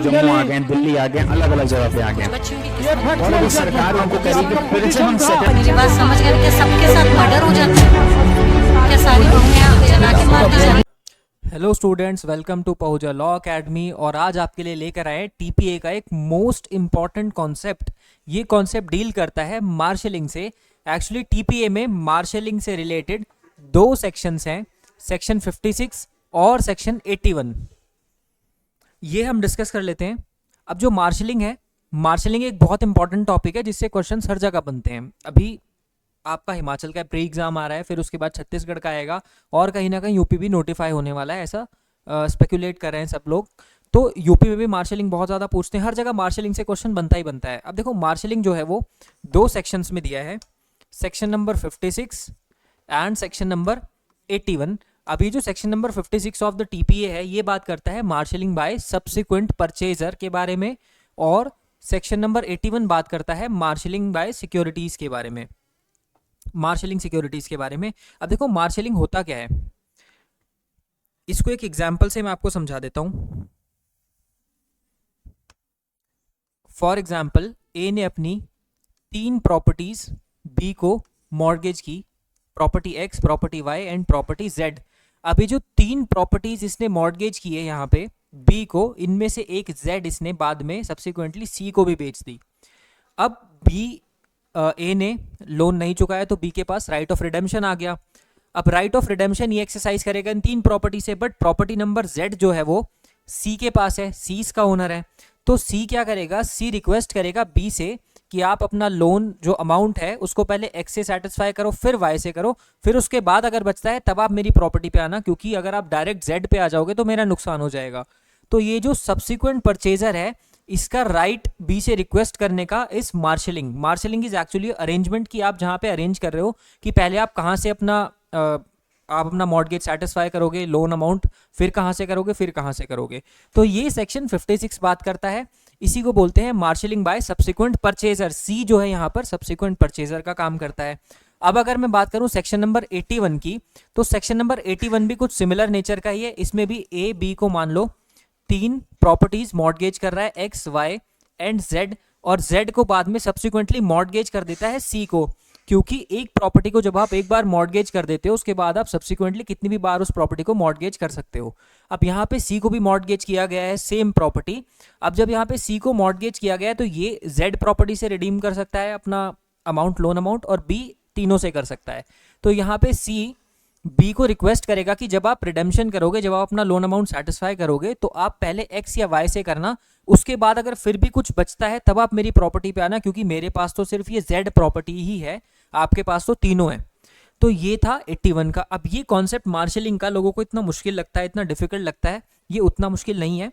जम्मू आ गए, दिल्ली आ गए, अलग अलग जगह पे आ गए। और अभी सरकार उनको कह रही कि फिर से हम मेरी बात समझ गए क्या सबके साथ मर्डर हो जाता है? क्या सारी बहुएं जला के मार दी जाती? Hello students, welcome to Pahuja law academy. और आज आपके लिए लेकर आए टीपीए का एक मोस्ट इम्पॉर्टेंट कॉन्सेप्ट। ये कॉन्सेप्ट डील करता है मार्शलिंग से। एक्चुअली टीपीए में मार्शलिंग से रिलेटेड दो सेक्शंस हैं, सेक्शन 56 और सेक्शन 81। ये हम डिस्कस कर लेते हैं। अब जो मार्शलिंग है, मार्शलिंग एक बहुत इंपॉर्टेंट टॉपिक है जिससे क्वेश्चन हर जगह बनते हैं। अभी आपका हिमाचल का प्री एग्जाम आ रहा है, फिर उसके बाद छत्तीसगढ़ का आएगा और कहीं ना कहीं यूपी भी नोटिफाई होने वाला है, ऐसा स्पेकुलेट कर रहे हैं सब लोग। तो यूपी में भी मार्शलिंग बहुत ज़्यादा पूछते हैं, हर जगह मार्शलिंग से क्वेश्चन बनता ही बनता है। अब देखो, मार्शलिंग जो है वो दो सेक्शंस में दिया है, section number 56 and section number 81। अभी जो section number 56 of the TPA है, ये बात करता है मार्शलिंग बाय सब्सिक्वेंट परचेजर के बारे में, और सेक्शन नंबर 81 बात करता है मार्शलिंग बाय सिक्योरिटीज़ के बारे में, मार्शलिंग सिक्योरिटीज के बारे में। अब देखो, मार्शलिंग होता क्या है, इसको एक एग्जांपल से मैं आपको समझा देता हूं। फॉर एग्जांपल, ए ने अपनी 3 प्रॉपर्टीज बी को मॉर्गेज की, property X, property Y and property Z. अभी जो 3 प्रॉपर्टीज इसने मॉर्गेज की है यहाँ पे बी को, इनमें से एक जेड इसने बाद में सब्सिक्वेंटली सी को भी बेच दी। अब बी ए ने लोन नहीं चुकाया तो बी के पास राइट ऑफ रिडेम्पशन आ गया। अब राइट ऑफ रिडेम्पशन ये एक्सरसाइज करेगा इन 3 प्रॉपर्टी से, बट प्रॉपर्टी नंबर जेड जो है वो सी के पास है, सी इसका ओनर है। तो सी क्या करेगा, सी रिक्वेस्ट करेगा बी से कि आप अपना लोन जो अमाउंट है उसको पहले एक्स से सेटिस्फाई करो, फिर वाई से करो, फिर उसके बाद अगर बचता है तब आप मेरी प्रॉपर्टी पे आना, क्योंकि अगर आप डायरेक्ट जेड पे आ जाओगे तो मेरा नुकसान हो जाएगा। तो ये जो सब्सिक्वेंट परचेजर है, इसका राइट बी से रिक्वेस्ट करने का इस marshalling. Marshalling is actually arrangement की आप जहां पे अरेंज कर रहे हो कि पहले आप कहां से आप अपना मॉर्गेज सेटिस्फाई करोगे, लोन अमाउंट, फिर कहां से करोगे, फिर कहां से करोगे। तो ये सेक्शन 56 बात करता है, इसी को बोलते हैं मार्शलिंग बाय सब्सिक्वेंट परचेजर। सी जो है यहाँ पर सब्सिक्वेंट परचेजर का काम करता है। अब अगर मैं बात करूं सेक्शन नंबर 81 की, तो सेक्शन नंबर 81 भी कुछ सिमिलर नेचर का ही है। इसमें भी ए बी को मान लो 3 प्रॉपर्टीज मॉर्गेज कर रहा है, एक्स वाई एंड जेड, और जेड को बाद में सब्सिक्वेंटली मॉर्गेज कर देता है सी को, क्योंकि एक प्रॉपर्टी को जब आप एक बार मॉर्गेज कर देते हो उसके बाद आप सब्सिक्वेंटली कितनी भी बार उस प्रॉपर्टी को मॉर्गेज कर सकते हो। अब यहाँ पे सी को भी मॉर्गेज किया गया है, सेम प्रॉपर्टी। अब जब यहाँ पे सी को मॉर्गेज किया गया है तो ये जेड प्रॉपर्टी से रिडीम कर सकता है अपना अमाउंट, लोन अमाउंट, और बी तीनों से कर सकता है। तो यहाँ पे सी बी को रिक्वेस्ट करेगा कि जब आप रिडेम्पशन करोगे, जब आप अपना लोन अमाउंट सेटिस्फाई करोगे, तो आप पहले एक्स या वाई से करना, उसके बाद अगर फिर भी कुछ बचता है तब आप मेरी प्रॉपर्टी पे आना, क्योंकि मेरे पास तो सिर्फ ये जेड प्रॉपर्टी ही है, आपके पास तो तीनों है। तो ये था 81 का। अब ये कॉन्सेप्ट मार्शलिंग का लोगों को इतना मुश्किल लगता है, इतना डिफिकल्ट लगता है, ये उतना मुश्किल नहीं है।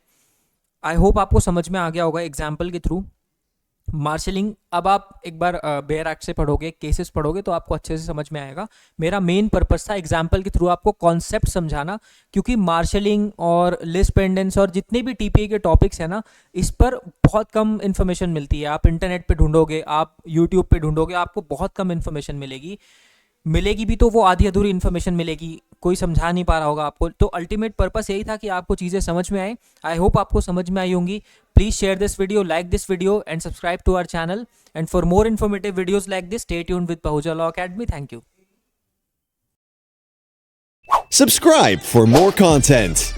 आई होप आपको समझ में आ गया होगा एग्जाम्पल के थ्रू मार्शलिंग। अब आप एक बार बेयर एक्ट से पढ़ोगे, केसेस पढ़ोगे, तो आपको अच्छे से समझ में आएगा। मेरा मेन पर्पस था एग्जाम्पल के थ्रू आपको कॉन्सेप्ट समझाना, क्योंकि मार्शलिंग और लिस्ट पेंडेंस और जितने भी टीपीए के टॉपिक्स हैं ना, इस पर बहुत कम इन्फॉर्मेशन मिलती है। आप इंटरनेट पे ढूंढोगे, आप यूट्यूब पे ढूंढोगे, आपको बहुत कम इन्फॉर्मेशन मिलेगी भी तो वो आधी अधूरी इन्फॉर्मेशन मिलेगी, कोई समझा नहीं पा रहा होगा आपको। तो अल्टीमेट पर्पस यही था कि आपको चीज़ें समझ में आए। आई होप आपको समझ में आई होंगी। Please share this video, like this video and subscribe to our channel, and for more informative videos like this, stay tuned with Pahuja law academy. Thank you. Subscribe for more content.